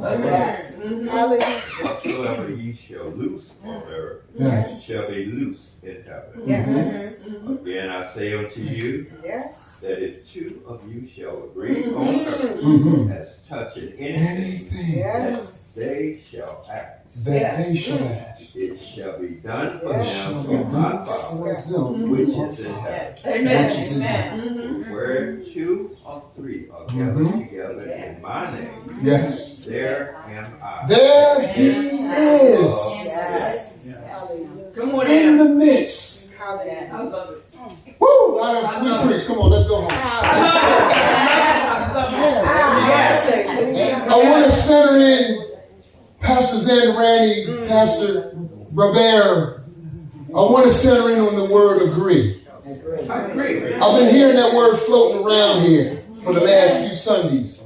Hallelujah. Whatsoever ye shall loose on earth shall be loose in heaven. Yes. Again I say unto you Yes. that if two of you shall agree on earth as touching anything Yes. that they shall ask, they shall ask, it shall be done for Yes. them of my Father which is in heaven. Amen. Where two or three are gathered together in my name, yes, there am I. there he is Yes. Hallelujah. Come on in now. the midst. Hallelujah. I love it. Woo! I have sweet preach. Come on, let's go home. I want to center in Pastor Zandarani, Pastor Robert. I want to center in on the word agree. I agree. I've been hearing that word floating around here for the last few Sundays.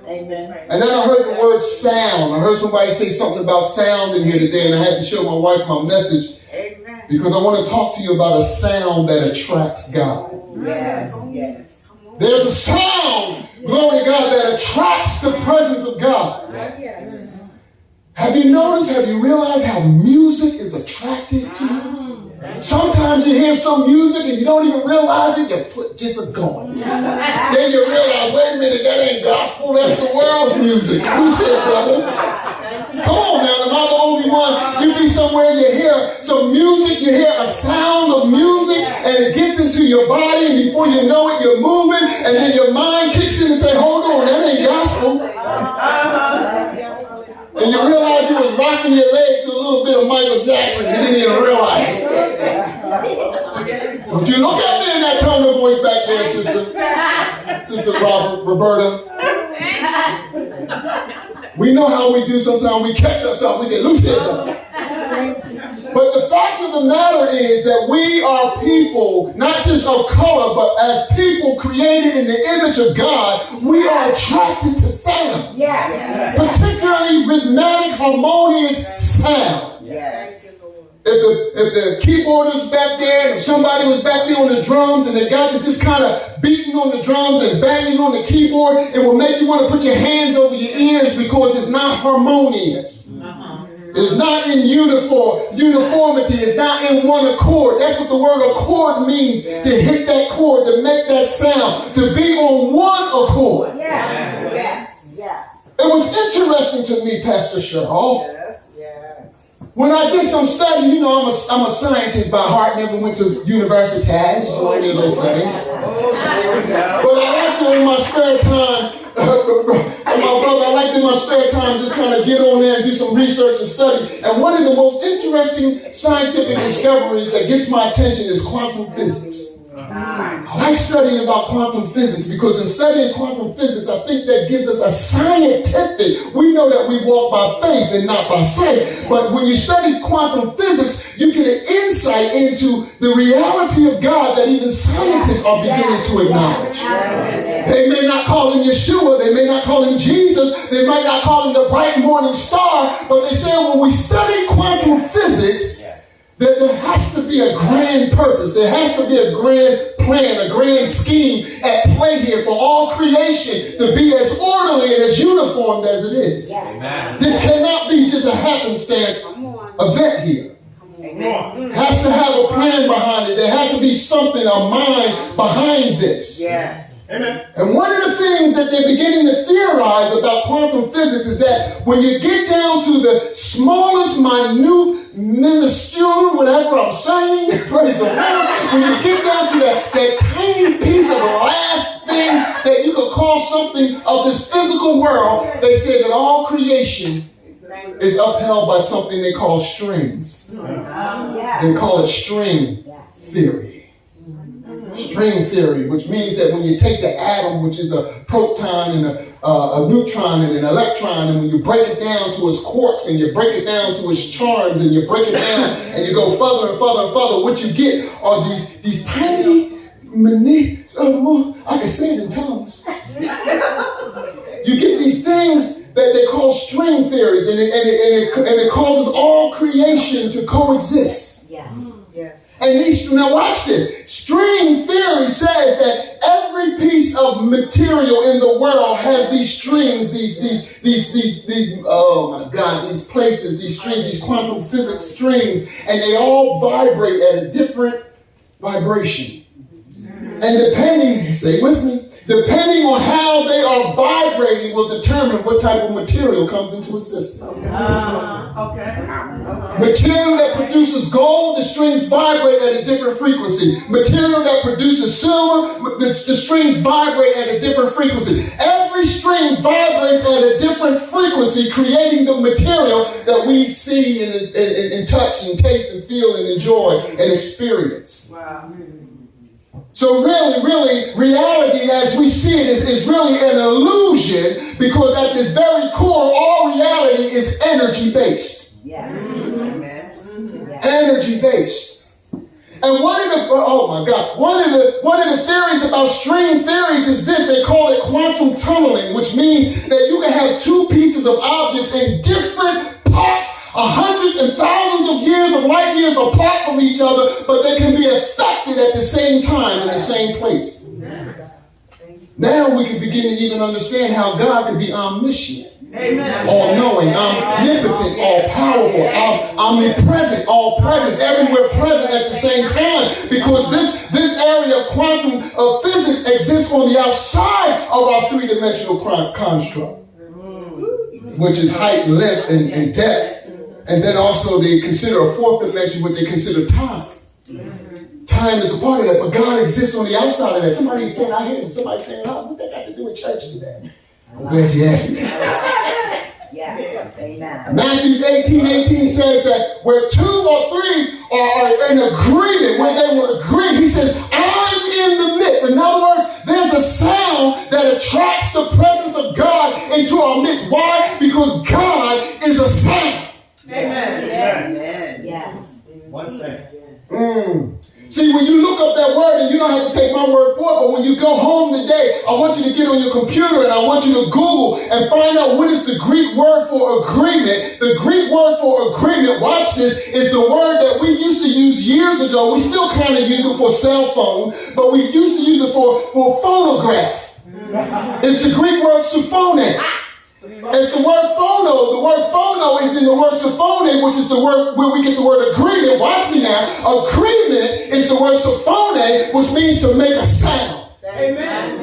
Amen. And then I heard the word sound. I heard somebody say something about sound in here today, and I had to show my wife my message Amen. because I want to talk to you about a sound that attracts God. Yes. Yes. There's a sound, glory to God, that attracts the presence of God. Yes. Have you noticed, have you realized how music is attractive to you? Sometimes you hear some music and you don't even realize it, your foot just is going. Then you realize, wait a minute, that ain't gospel, that's the world's music. Who said brother? Come on now, am I the only one? You be somewhere, you hear some music, you hear a sound of music, and it gets into your body, and before you know it, you're moving, and then your mind kicks in and say, hold on, that ain't gospel. And you realize you was rocking your leg to a little bit of Michael Jackson. You didn't even realize it. Don't you look at me in that tone of voice back there, Sister Roberta. We know how we do sometimes. We catch ourselves. We say, loose it. But the fact of the matter is that we are people, not just of color, but as people created in the image of God, we are attracted to sound. Yes. Particularly rhythmic, harmonious sound. Yes. If the keyboardist back there, if somebody was back there on the drums and they got to just kind of beating on the drums and banging on the keyboard, it will make you want to put your hands over your ears because it's not harmonious. It's not in uniformity. It's not in one accord. That's what the word accord means, to hit that chord, to make that sound, to be on one accord. Yes. Yes. Yes. It was interesting to me, Pastor Cheryl. Yes. Yes. When I did some study, you know, I'm a scientist by heart, never went to universitas or any of those things. But I like to, in my spare time, I like in my spare time just kind of get on there and do some research and study. And one of the most interesting scientific discoveries that gets my attention is quantum physics. I like studying about quantum physics because in studying quantum physics, I think that gives us a scientific, we know that we walk by faith and not by sight, but when you study quantum physics, you get an insight into the reality of God that even scientists are beginning to acknowledge. They may not call him Yeshua, they may not call him Jesus, they might not call him the bright morning star, but they say when we study quantum physics, that there has to be a grand purpose. There has to be a grand plan, a grand scheme at play here for all creation to be as orderly and as uniformed as it is. Yes. This cannot be just a happenstance event here. It has to have a plan behind it. There has to be something, a mind behind this. Yes. Amen. And one of the things that they're beginning to theorize about quantum physics is that when you get down to the smallest, minute, minuscule, whatever I'm saying, praise the Lord, when you get down to that tiny piece of the last thing that you could call something of this physical world, they say that all creation is upheld by something they call strings. They call it string theory. String theory, which means that when you take the atom, which is a proton and a neutron and an electron, and when you break it down to its quarks and you break it down to its charms and you break it down and you go further and further and further, what you get are these tiny, I can say it in tongues. You get these things that they call string theories, and it causes all creation to coexist. Yes. Yes. And now watch this. String theory says that every piece of material in the world has these strings, these oh my God, these places, these strings, these quantum physics strings, and they all vibrate at a different vibration. And depending, stay with me, depending on how they are vibrating will determine what type of material comes into existence. Material that produces gold, the strings vibrate at a different frequency. Material that produces silver, the strings vibrate at a different frequency. Every string vibrates at a different frequency, creating the material that we see and touch and taste and feel and enjoy and experience. Wow. So really, reality as we see it is really an illusion, because at this very core, all reality is energy-based. Yes. Energy-based. And one of the theories about string theories is this. They call it quantum tunneling, which means that you can have two pieces of objects in different parts, hundreds and thousands of years of light years apart from each other, but they can be affected at the same time in the same place. Now we can begin to even understand how God could be omniscient, all-knowing, omnipotent, all-powerful, omnipresent, all-present, everywhere present at the same time, because this area of quantum physics exists on the outside of our three-dimensional construct, which is height, length, and depth. And then also they consider a fourth dimension, what they consider time. Time is a part of that, but God exists on the outside of that. Somebody's saying, I hear somebody saying, oh, what that got to do with church today? I'm glad you asked me. Yes. Amen. Matthew 18:18 says that where two or three are in agreement, when they will agree, he says, I'm in the midst. In other words, there's a sound that attracts the presence of God into our midst. Why? Because God is a sound. Amen. Amen. Yes. 1 second. See, when you look up that word, and you don't have to take my word for it, but when you go home today, I want you to get on your computer and I want you to Google and find out what is the Greek word for agreement. The Greek word for agreement, watch this, is the word that we used to use years ago. We still kind of use it for cell phone, but we used to use it for phonograph. It's the Greek word symphone. It's the word phono. The word phono is in the word symphone, which is the word where we get the word agreement. Watch me now. Agreement is the word symphone, which means to make a sound. Amen.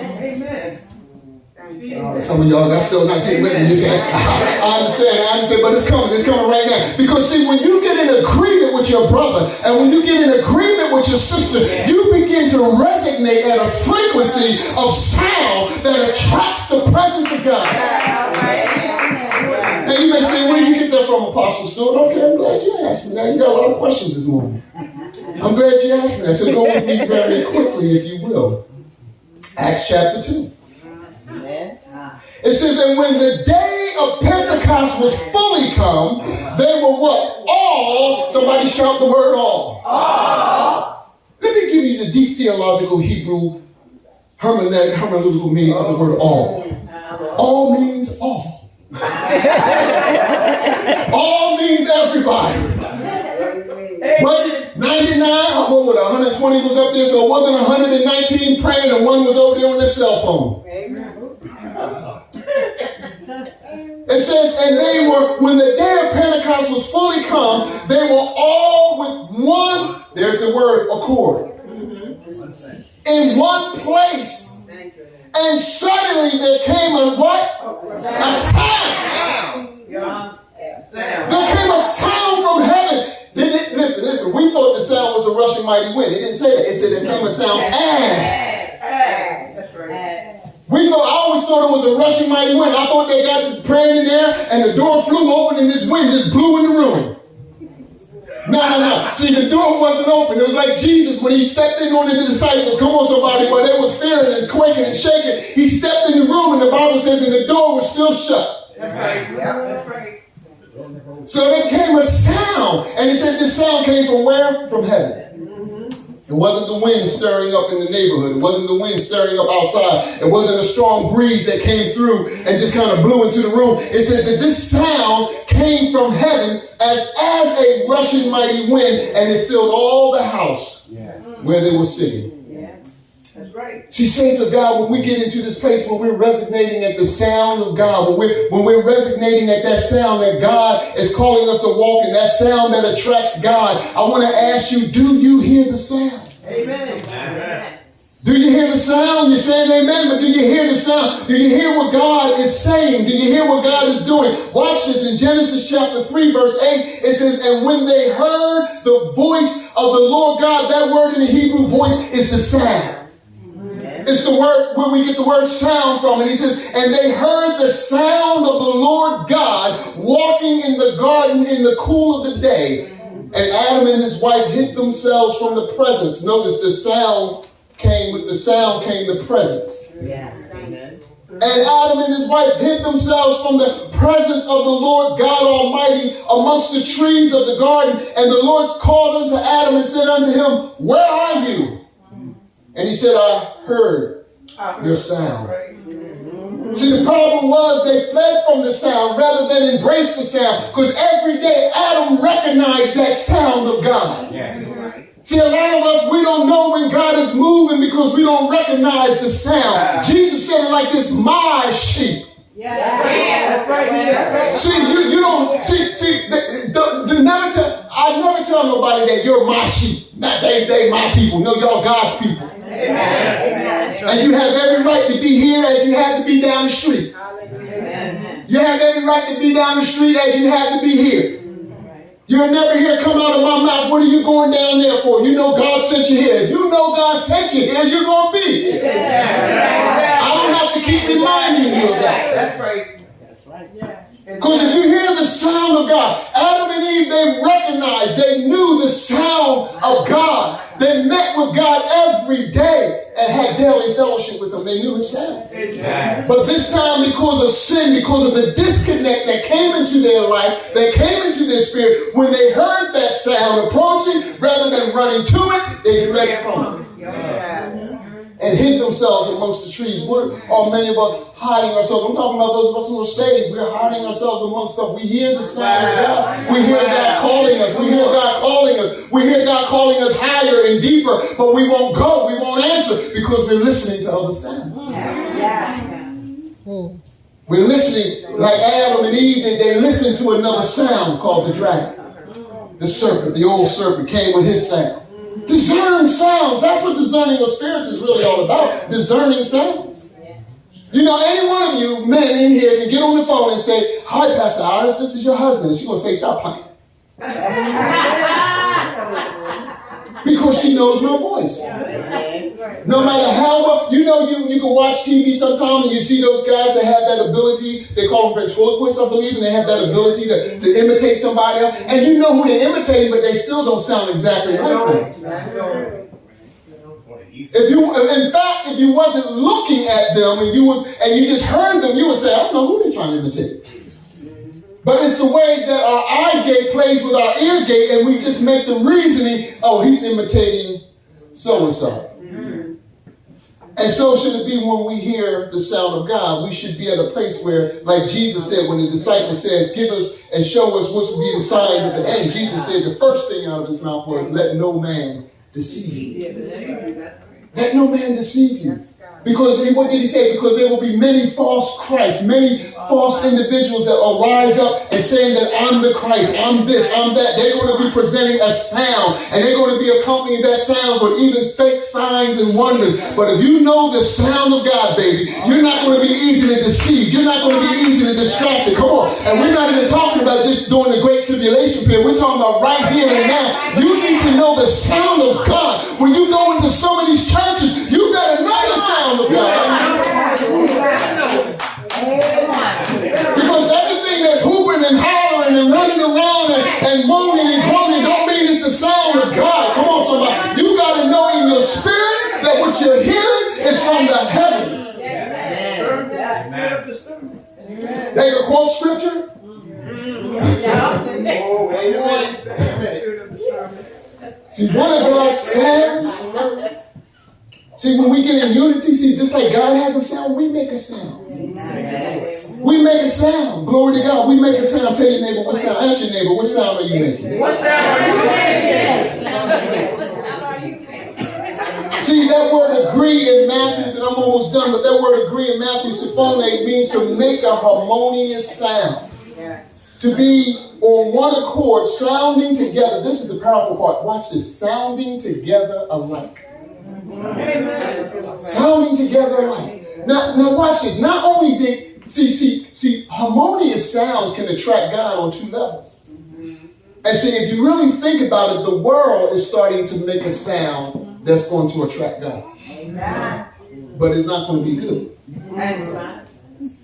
Some of y'all are still not getting with me. You say, I understand, but it's coming right now. Because see, when you get in agreement with your brother, and when you get in agreement with your sister, you begin to resonate at a frequency of sound that attracts the presence of God. Now you may say, where did you get that from, Apostle Stewart? Okay, I'm glad you asked me that. You got a lot of questions this morning. I'm glad you asked me that. So go with me very quickly, if you will. Acts chapter 2. It says, and when the day of Pentecost was fully come, they were what? All. Somebody shout the word all. All. Let me give you the deep theological Hebrew hermeneutical meaning of the word all. All means all. All means everybody. Was it 99? What was it? 120 was up there, so it wasn't 119 praying and one was over there on their cell phone. It says, and they were, when the day of Pentecost was fully come, they were all with one, there's the word, accord, in one place. And suddenly there came a what? A sound. There came a sound from heaven. Listen, we thought the sound was a rushing mighty wind. It didn't say that. It said there came a sound as. I always thought it was a rushing mighty wind. I thought they got praying in there and the door flew open and this wind just blew in the room. No. See, the door wasn't open. It was like Jesus when he stepped in on the disciples. Come on, somebody. While they was fearing and quaking and shaking, he stepped in the room and the Bible says and the door was still shut. That's right. So there came a sound. And it said this sound came from where? From heaven. It wasn't the wind stirring up in the neighborhood. It wasn't the wind stirring up outside. It wasn't a strong breeze that came through and just kind of blew into the room. It said that this sound came from heaven as a rushing mighty wind, and it filled all the house where they were sitting. That's right. See, saints of God, when we get into this place where we're resonating at the sound of God, when we're resonating at that sound that God is calling us to walk in, that sound that attracts God, I want to ask you, do you hear the sound? Amen. Amen. Do you hear the sound? You're saying amen, but do you hear the sound? Do you hear what God is saying? Do you hear what God is doing? Watch this in Genesis chapter 3, verse 8. It says, and when they heard the voice of the Lord God, that word in the Hebrew voice is the sound. It's the word where we get the word sound from. And he says, and they heard the sound of the Lord God walking in the garden in the cool of the day. And Adam and his wife hid themselves from the presence. Notice the sound came, with the sound came the presence. Yeah. Amen. And Adam and his wife hid themselves from the presence of the Lord God Almighty amongst the trees of the garden. And the Lord called unto Adam and said unto him, where are you? And he said, I heard your sound. See, the problem was they fled from the sound rather than embrace the sound. Because every day Adam recognized that sound of God. See, a lot of us, we don't know when God is moving because we don't recognize the sound. Jesus said it like this, my sheep. See, you don't, I never tell nobody that you're my sheep. Not they my people. No, y'all God's people. And you have every right to be here as you have to be down the street. You have every right to be down the street as you have to be here. You'll never hear come out of my mouth, what are you going down there for? You know God sent you here. If you know God sent you here, you're going to be here. I don't have to keep reminding you of that. That's right. Because if you hear the sound of God, Adam and Eve, they recognized, they knew the sound of God. They met with God every day and had daily fellowship with him. They knew his sound. But this time, because of sin, because of the disconnect that came into their life, that came into their spirit, when they heard that sound approaching, rather than running to it, they fled from it. And hid themselves amongst the trees. What are many of us hiding ourselves? I'm talking about those of us who are saved. We're hiding ourselves amongst stuff. We hear the sound of God. We hear God calling us. We hear God calling us. We hear God calling us higher and deeper, but we won't go. We won't answer because we're listening to other sounds. We're listening like Adam and Eve did. They listened to another sound called the dragon. The serpent, the old serpent came with his sound. Discern sounds. That's what discerning of spirits is really all about. Discerning sounds. You know, any one of you men in here can get on the phone and say, hi, Pastor Iris, this is your husband. And she's going to say, stop playing. Because she knows my voice. No matter how well, you know, you can watch TV sometime and you see those guys that have that ability, they call them ventriloquists, I believe, and they have that ability to imitate somebody else. And you know who they're imitating, but they still don't sound exactly like them. In fact, if you wasn't looking at them and you just heard them, you would say, I don't know who they're trying to imitate. But it's the way that our eye gate plays with our ear gate, and we just make the reasoning, oh, he's imitating so-and-so. And so should it be when we hear the sound of God. We should be at a place where, like Jesus said, when the disciples said, give us and show us what will be the signs at the end. Jesus said the first thing out of his mouth was, let no man deceive you. Let no man deceive you. Because what did he say? Because there will be many false Christs, many false individuals that will rise up and saying that I'm the Christ, I'm this, I'm that. They're going to be presenting a sound, and they're going to be accompanying that sound with even fake signs and wonders. But if you know the sound of God, baby, you're not going to be easily deceived. You're not going to be easily distracted. Come on. And we're not even talking about just during the Great Tribulation period. We're talking about right here and now. You need to know the sound of God. When you go into some of these churches, you better know the sound of God. Because everything that's hooping and hollering and running around and moaning and groaning don't mean it's the sound of God. Come on, somebody. You got to know in your spirit that what you're hearing is from the heavens. They can quote scripture. See, one of God's sounds. See, when we get in unity, see, just like God has a sound, we make a sound. We make a sound. Glory to God. We make a sound. Tell your neighbor what sound. Ask your neighbor, what sound are you making? What sound are you making? See, that word agree in Matthew, and I'm almost done, but that word agree in Matthew, Symphone, means to make a harmonious sound. To be on one accord, sounding together. This is the powerful part. Watch this. Sounding together alike. Sounding together alike. Now watch this. Not only did see, harmonious sounds can attract God on two levels. And see, if you really think about it, the world is starting to make a sound that's going to attract God. But it's not going to be good.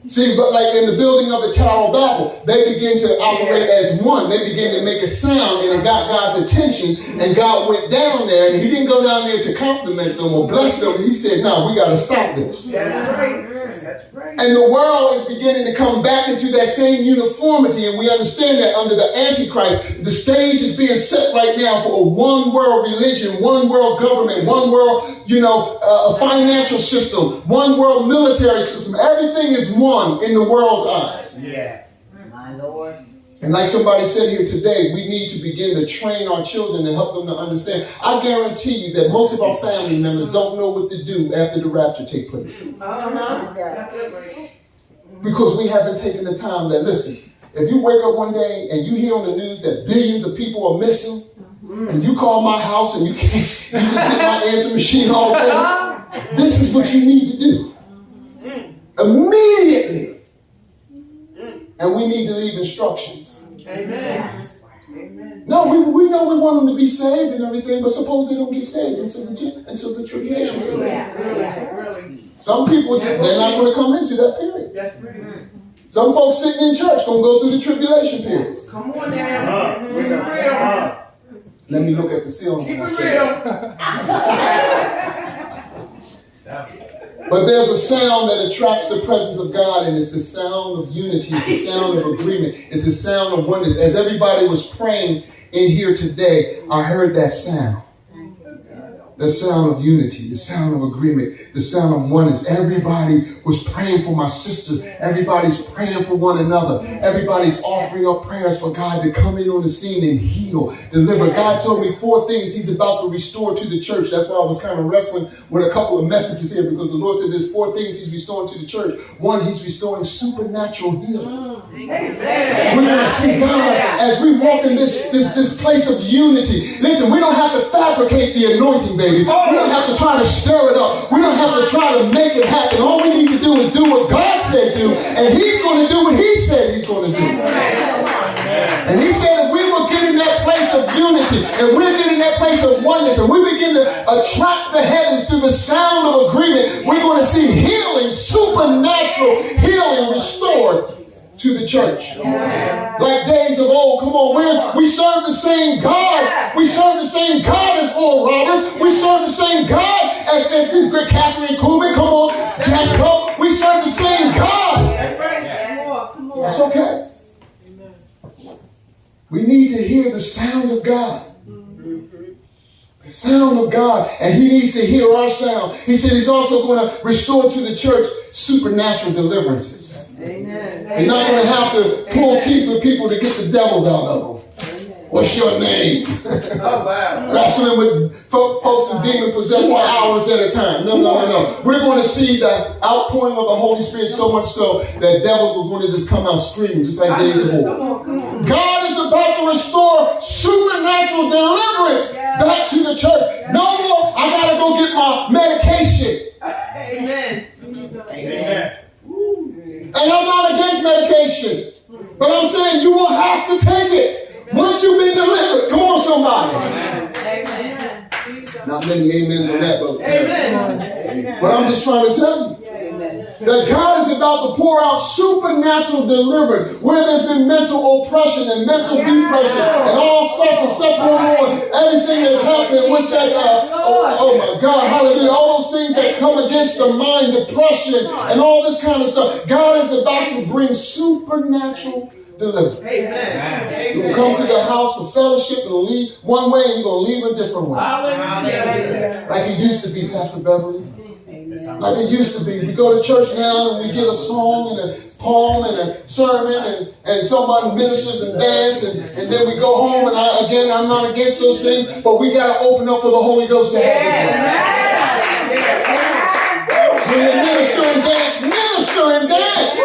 See, but like in the building of the Tower of Babel, they begin to operate as one. They begin to make a sound, and it got God's attention. And God went down there, and he didn't go down there to compliment them or bless them. He said, no, we got to stop this. That's right. And the world is beginning to come back into that same uniformity, and we understand that under the Antichrist, the stage is being set right now for a one world religion, one world government, one world, a financial system, one world military system. Everything is one in the world's eyes. Yes. My Lord. And like somebody said here today, we need to begin to train our children to help them to understand. I guarantee you that most of our family members don't know what to do after the rapture takes place. Because we haven't taken the time that, listen, if you wake up one day and you hear on the news that billions of people are missing, and you call my house and you just get my answer machine all day, this is what you need to do. Immediately. And we need to leave instructions. Amen. No, we know we want them to be saved and everything, but suppose they don't get saved until the tribulation period. Some people, they're not going to come into that period. Some folks sitting in church going to go through the tribulation period. Come on now. Keep it real. Let me look at the ceiling. Keep when I it say real. that. But there's a sound that attracts the presence of God, and it's the sound of unity. It's the sound of agreement. It's the sound of oneness. As everybody was praying in here today, I heard that sound. The sound of unity, the sound of agreement, the sound of oneness. Everybody was praying for my sister. Everybody's praying for one another. Everybody's offering up prayers for God to come in on the scene and heal, deliver. God told me 4 things he's about to restore to the church. That's why I was kind of wrestling with a couple of messages here, because the Lord said there's 4 things he's restoring to the church. 1, he's restoring supernatural healing. We're going to see God as we walk in this place of unity. Listen, we don't have to fabricate the anointing, baby. We don't have to try to stir it up. We don't have to try to make it happen. All we need to do is do what God said do, and he's going to do what he said he's going to do. And he said if we will get in that place of unity, and we're getting that place of oneness, and we begin to attract the heavens through the sound of agreement, we're going to see healing, supernatural healing restored to the church. Like days of old. Come on, we serve the same God. We serve the same God as Oral Roberts. We serve the same God as this great Catherine Kuhlman. Come on, Jack Cope. We serve the same God. That's okay. We need to hear the sound of God. The sound of God. And he needs to hear our sound. He said he's also going to restore to the church supernatural deliverances. Amen. You're not going to have to pull teeth with people to get the devils out of them. What's your name? Oh, wow. Wrestling with folks and demon possessed for hours at a time. No. We're going to see the outpouring of the Holy Spirit so much so that devils are going to just come out screaming, just like days of old. Come on. God is about to restore supernatural deliverance back to the church. No more, I got to go get my medication. Amen. And I'm not against medication. But I'm saying you will have to take it once you've been delivered. Come on, somebody. Amen. Not many amens on that, but Amen. But I'm just trying to tell you that God is about to pour out supernatural deliverance where there's been mental oppression and mental depression and all sorts of stuff going on. Everything that's happening. What's that? Oh my God, hallelujah. All those things that come against the mind, depression and all this kind of stuff. God is about to bring supernatural deliverance. Amen. You'll come to the house of fellowship and leave one way and you're going to leave a different way. Hallelujah. Like it used to be, Pastor Beverly. Like it used to be. We go to church now and we get a song and a poem and a sermon and someone ministers and dance and then we go home and I'm not against those things, but we got to open up for the Holy Ghost to have his way. When you minister and dance, minister and dance.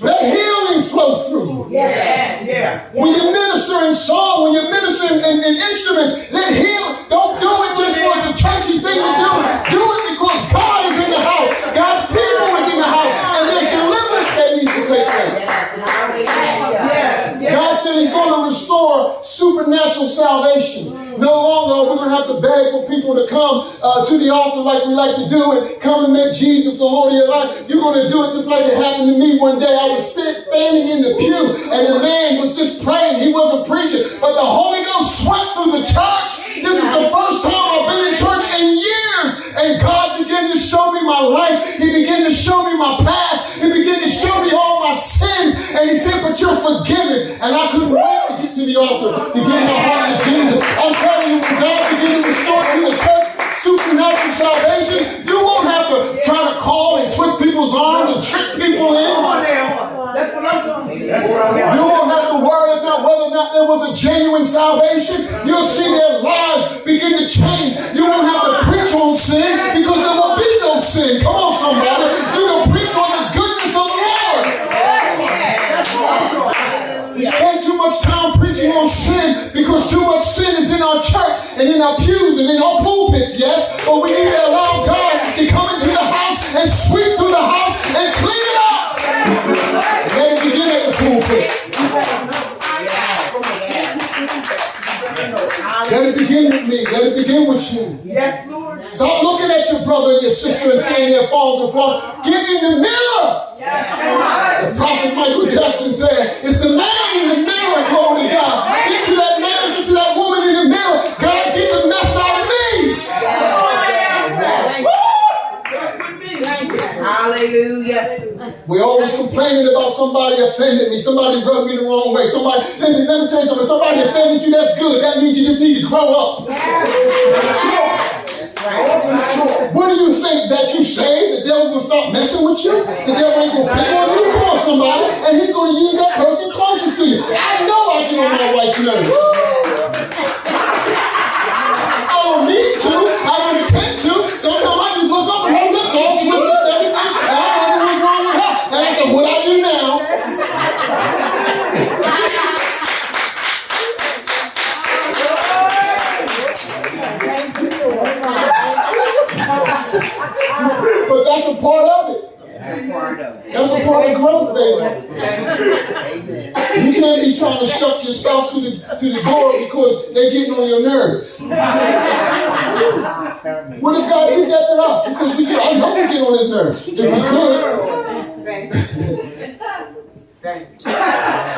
Let healing flow through you. When you minister in song, when you minister in instruments, let healing. Don't do it just for it's a churchy thing to do. Do it because God is in the house. God's people is in the house. And there's deliverance that needs to take place. God said he's going to restore supernatural salvation. No longer are we going to have to beg for people to come to the altar like we like to do and come and make Jesus the Lord of your life. You're going to do it just like it happened to me one day. I was standing in the pew and the man was just praying. He wasn't preaching, but the Holy Ghost swept through the church. This is the first time I've been in church in years. And God began to show me my life. He began to show me my past. He began to show me all my sins. And he said, but you're forgiven. And I couldn't wait to get to the altar to give my heart to Jesus. I'm telling you, when God began to restore to the church supernatural salvation, you won't have to try to call and twist people's arms and trick people in. You won't have to worry about whether or not there was a genuine salvation. You'll see their lives begin to change. You won't have to preach on sin because there won't be no sin. Come on, somebody. You're going to preach on the goodness of the Lord. We spend too much time preaching on sin because too much sin is in our church and in our pews and in our pulpits, yes? But we need to allow God to come into the house and sweep through the house and clean it up. Let it begin at the pulpit. Let it begin with me. Let it begin with you. Stop looking at your brother and your sister and saying they're false and flaws. Get in the mirror. The prophet Michael Jackson said, it's the man in the mirror, glory to God. Get to that man, get to that woman in the mirror. God, get the mess out of me. Hallelujah. We're always complaining about somebody offended me, somebody rubbed me the wrong way, somebody, let me tell you something, somebody offended you, that's good. That means you just need to grow up. What do you think, that you saved? The devil will stop messing with you? The devil ain't going to pick on you? Come on, somebody. And he's going to use that person closest to you. I know I get on my wife's nerves. I don't need to. I don't intend to. Sometimes I just look up and her lips all twisted and everything. And I wonder what's wrong with her. And I said, what I do now? But that's a part of it. That's a part of growth, baby. You can't be trying to shut your spouse to the door because they're getting on your nerves. What if God did that to us? Because we said, I know we get on his nerves. If we could.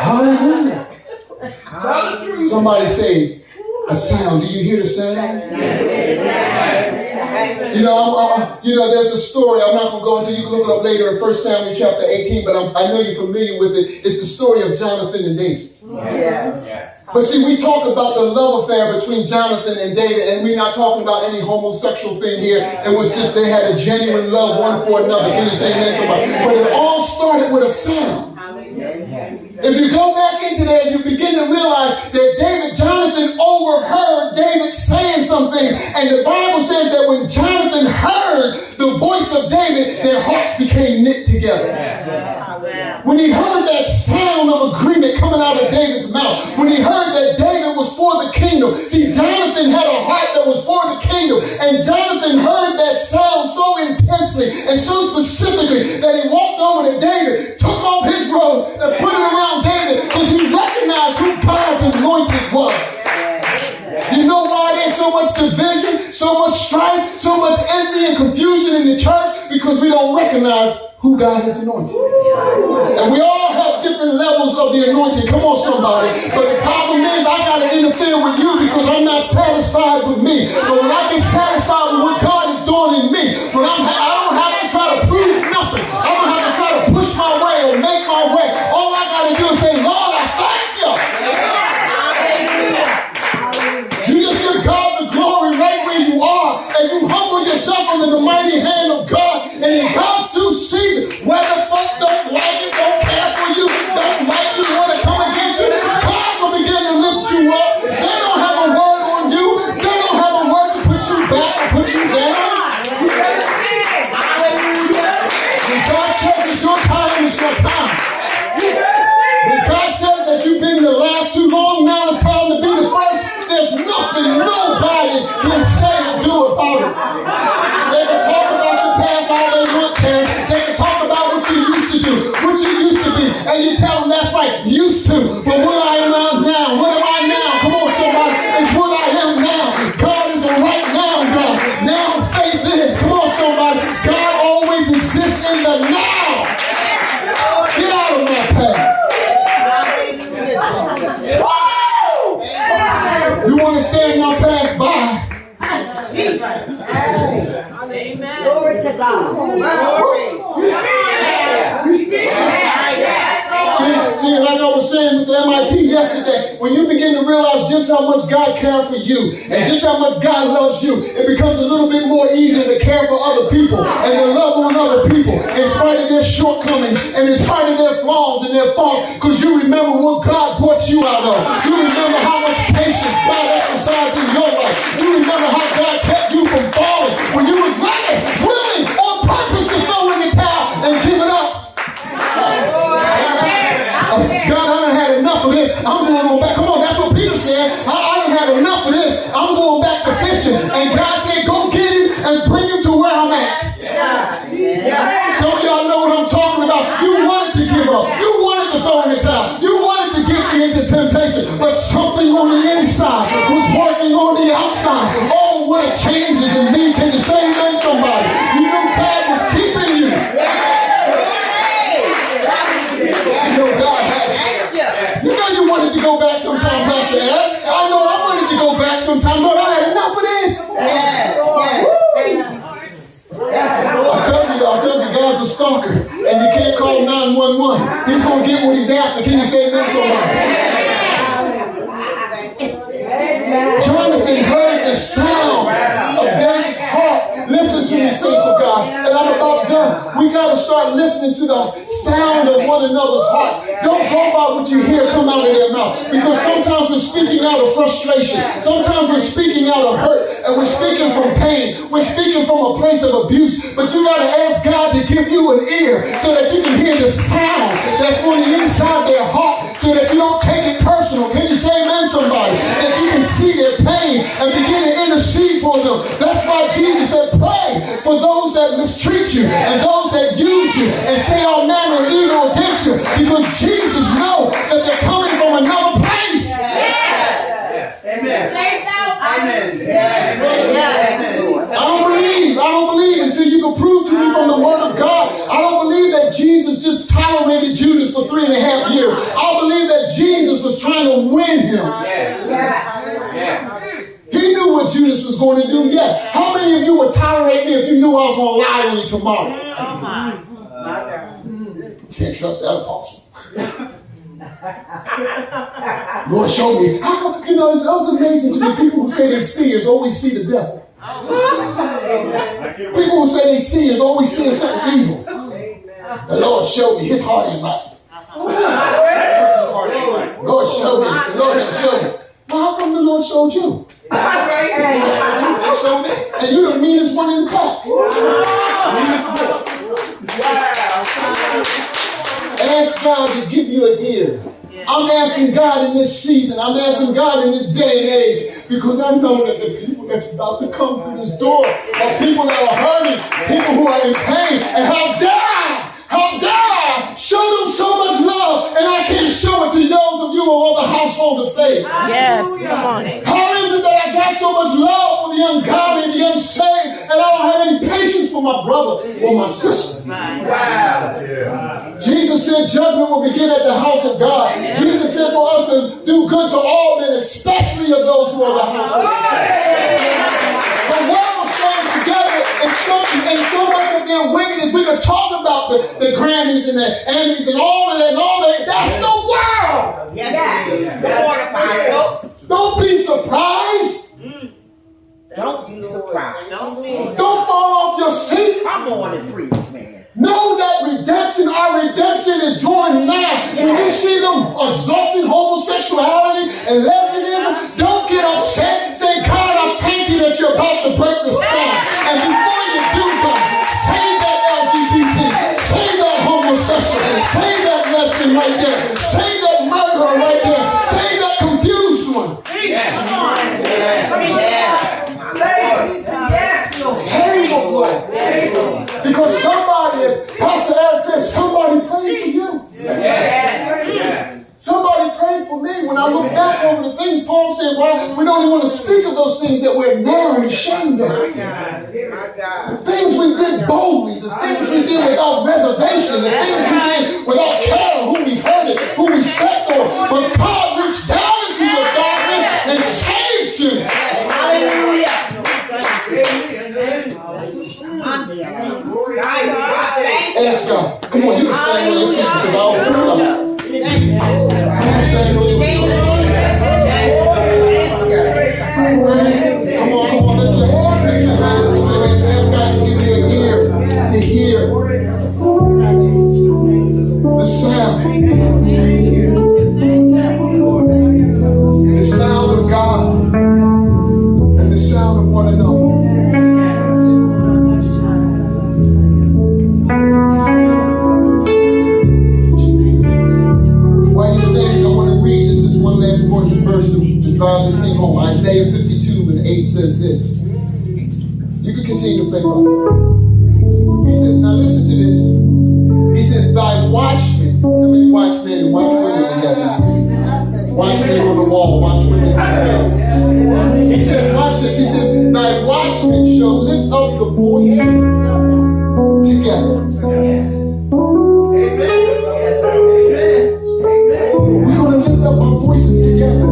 Hallelujah. Somebody say, a sound. Do you hear the sound? You know, there's a story. I'm not going to go into. You can look it up later in 1 Samuel chapter 18. But I know you're familiar with it. It's the story of Jonathan and David. Yes. But see, we talk about the love affair between Jonathan and David, and we're not talking about any homosexual thing here. It was just they had a genuine love one for another. Can you say amen, somebody? But it all started with a sound. If you go back into there, you begin to realize that Jonathan overheard David saying something. And the Bible says that when Jonathan heard the voice of David, their hearts became knit together. When he heard that sound of agreement coming out of David's mouth, when he heard that David was for the kingdom. See, Jonathan had a heart that was for the kingdom. And Jonathan heard that sound so intensely and so specifically that he walked over to David, took off his robe and put it around David because he recognized who God's anointed was. You know why there's so much division, so much strife, so much envy and confusion in the church? Because we don't recognize who God has anointed. And we all have different levels of the anointing. Come on, somebody. But the problem is I got to interfere with you because I'm not satisfied with me. But when I get satisfied with what God is doing in me, when I don't have to try to prove nothing. I don't have to try to push my way or make my And you tell them that's right, used to. But what I am now, what am I now? Come on, somebody. It's what I am now. God is a right now God. Now faith is. Come on, somebody. God always exists in the now. Get out of my path. You want to stay in my past? Bye. Amen. Glory to God. See, like I was saying with the MIT yesterday, when you begin to realize just how much God cares for you and just how much God loves you, it becomes a little bit more easier to care for other people and to love on other people in spite of their shortcomings and in spite of their flaws and their faults, because you remember what God brought you out of. You remember how much patience God exercised in your life. You remember how God kept you from falling when you was ready, willing, on purpose to throw in the towel and give it up. God, I done had enough of this. I'm going on back. Come on, that's what Peter said. I done had enough of this. I'm going back to fishing. And God said, go get him and bring him to where I'm at. Some of y'all know what I'm talking about. You wanted to give up. You wanted to throw in the towel. You wanted to get into temptation. But something on the inside was working on the outside. Oh, what changes in me. Can you say amen, somebody? You knew God was keeping you. You wanted to go back sometime, Pastor Ed. I know I wanted to go back sometime, but I had enough of this. I told you, God's a stalker, and you can't call 911. He's gonna get what he's after. Can you say amen, somebody? Jonathan heard the sound of David's heart. Listen to me, saints of God. And I'm about done. We got to start listening to the sound of one another's hearts. Don't go by what you hear come out of their mouth. Because sometimes we're speaking out of frustration. Sometimes we're speaking out of hurt. And we're speaking from pain. We're speaking from a place of abuse. But you got to ask God to give you an ear so that you can hear the sound that's on the inside of their heart, so that you don't take it personal. Can you say amen, somebody? That you can see their pain and begin to intercede for them. That's why Jesus said, pray for those that mistreat you and those that use you and say all manner of evil against you, because Jesus knows that they're coming from another place. Yes. Amen. Amen. Yes. I don't believe until you can prove to me from the word of God. I don't believe that Jesus just tolerated Judas for 3.5 years. I believe that Jesus was trying to win him. He knew what Judas was going to do, yes. How many of you would tolerate me if you knew I was going to lie on you tomorrow? Oh my. Can't trust that apostle. Lord showed me. How come, it's always amazing to me. People who say they're seers always see the devil. People who say they seers always see something evil. The Lord showed me his heart ain't right. Lord showed me. The Lord had showed me. Well, how come the Lord showed you? And you're the meanest one in the pack. Ask God to give you an ear. I'm asking God in this season. I'm asking God in this day and age, because I know that the people that's about to come through this door are people that are hurting, people who are in pain. And how dare I show them so much love, and I can't show it to those of you who are the household of faith. Yes, come on. How is it that I got so much love for the ungodly and the unsaved, and I don't have any patience for my brother or my sister? Wow. Jesus said judgment will begin at the house of God. Jesus said for us to do good to all men, especially of those who are the household of faith. The world stands together and so much of their wickedness. We could talk about the Grammys and the Emmys and all of that. That's the world. Yes. Don't be surprised. Don't be surprised. Don't fall off your seat. Come on and preach, man. Know that our redemption is drawing nigh. When you see them exalting homosexuality and lesbianism, don't get upset. Say, God, I thank you that you're about to break the spell. And before you do, God, save that LGBT, save that homosexual, save that lesbian right there, save that murderer right there, save that confused one. Because somebody, as Pastor Eric said, somebody prayed for you. things, Paul said, why we don't even want to speak of those things that we're now and ashamed of. My God. The things we did boldly, the things we did without reservation, the things we did without caring who we hurted, who we stepped on. But God reached down into your darkness and saved you. Hallelujah. Ask God. Come on, you can stand on your feet because I don't stop. Stand on your feet. Come on, lift your hands, lift your hands, lift your hands. Ask God to give you an ear to hear the sound. The sound of God and the sound of one another. While you're standing, I want to read this is one last verse to drive this thing home. Isaiah 52:8 says this. You can continue to play, brother. He says, now listen to this. He says, thy watchmen. How many watchmen and watchmen we have? Watchmen on the wall, watchmen in the hell. He says, watch this. He says, thy watchmen shall lift up the voice together. We're going to lift up our voices together.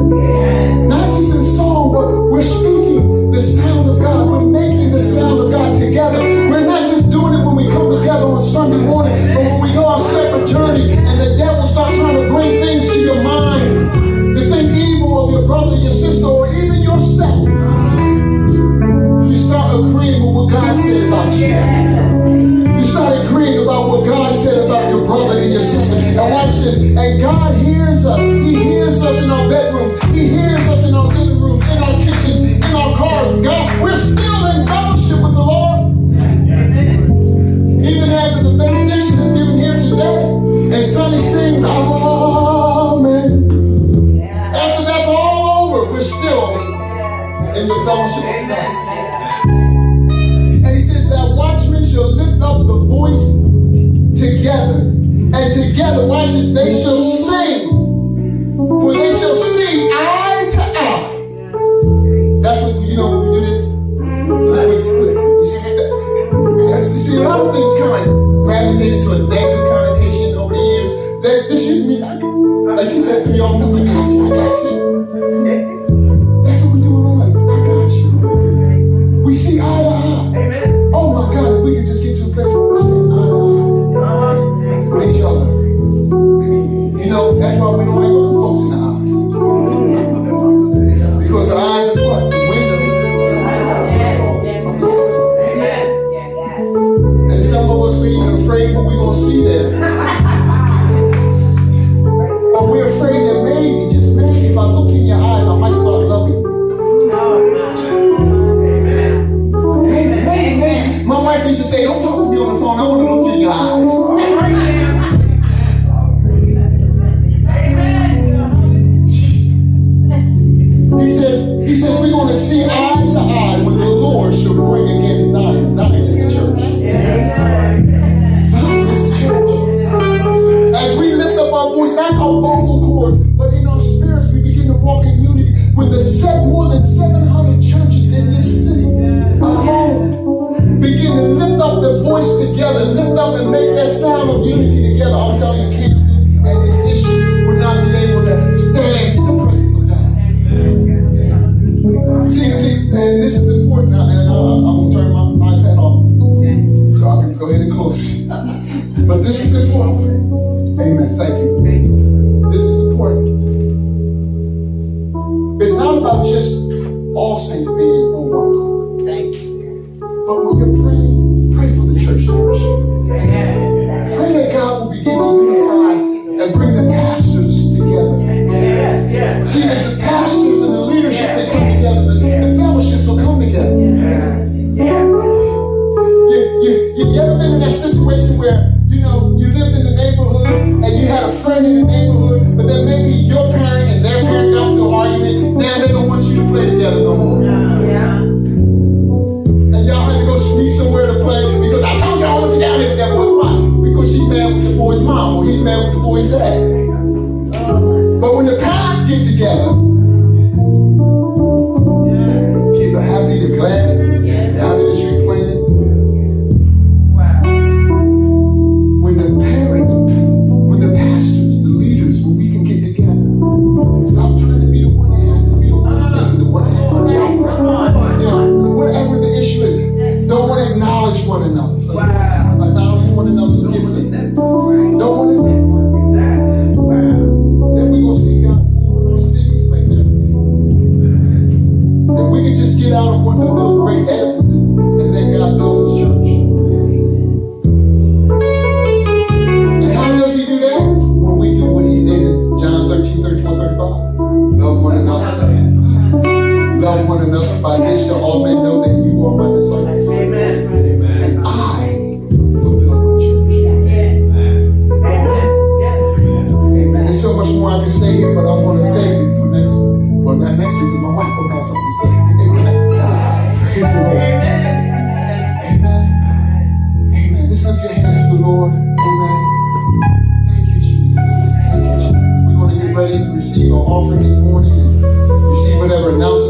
Not just in song, but we're speaking the sound of God. We're making the sound of God together. We're not just doing it when we come together on Sunday morning, but when we go our separate journey and the devil starts trying to bring things to your mind, to think evil of your brother, your sister, or even yourself. You start agreeing with what God said about you. You start agreeing about what God said about your brother and your sister. And watch this. And God hears us. He hears us in our bedrooms. He hears us in our living rooms, in our kitchens, in our cars. God, we're still in fellowship with the Lord. Even after the benediction is given here today, and Sonny sings, Amen. After that's all over, we're still in the fellowship of God. And he says that watchmen shall lift up the voice together. And together, watch this, they shall sing. For they shall see eye to eye. That's what, you know, when we do this. You see, a lot of things kind of gravitated to a negative connotation over the years. This used to be like she says to me all the time, I got you. That's what we're doing all night. I got you. We see eye to eye. Amen. Oh my God, if we could just get to a place where we're seeing eye to eye with each other. You know, that's why we don't like looking folks in the eyes. Because the eyes is what? The window of the soul. And some of us, we're even afraid what we're going to see there. Or we're afraid that maybe, just maybe, if I look in your eyes, I might start loving you. Maybe. My wife used to say, don't talk to me on the phone. I want to look in your eyes. He says we're going to see eye to eye when the Lord shall bring again Zion. Zion is the church. Zion is the church. As we lift up our voice, not our vocal cords, but in our spirits, we begin to walk in unity with the more than 700 churches in this city alone. Begin to lift up their voice together, lift up and make that sound of unity together. I'm telling you, Camden and his issues would not be able to stand in the presence of God. See, and this is important now, and I'm going to turn my iPad off so I can go ahead and close. But this is important. Amen. Thank you. This is important. It's not about just all saints being on one accord. Thank you. But when you're praying, pray for the church leadership. Pray that God will begin to unify and bring the pastors together. See, if the pastors and the leadership, they come together, the fellowships will come together. You ever been in that situation where, you know, you lived in the neighborhood and you had a friend in the neighborhood, but then maybe your parent and their parent got into an argument, now they don't want you to play together no more. And y'all had to go sneak somewhere to play because I told y'all I want you down there with that boy. Why? Because she's mad with the boy's mom or he's mad with the boy's dad. But when the parents get together, wanting to build great edifices, and then God built his church. And how does he do that? When we do what he said in John 13, 34, 35. Love one another. Love one another. By this shall all men know that you are my disciples. Amen. And I will build my church. Amen. There's so much more I can say here, but I want to save it for next, well, not next week, because my wife will have something to say. Amen. Praise the Lord. Amen. Amen. Just lift your hands to the Lord. Amen. Thank you, Jesus. Thank you, Jesus. We're going to get ready to receive our offering this morning and receive whatever announcement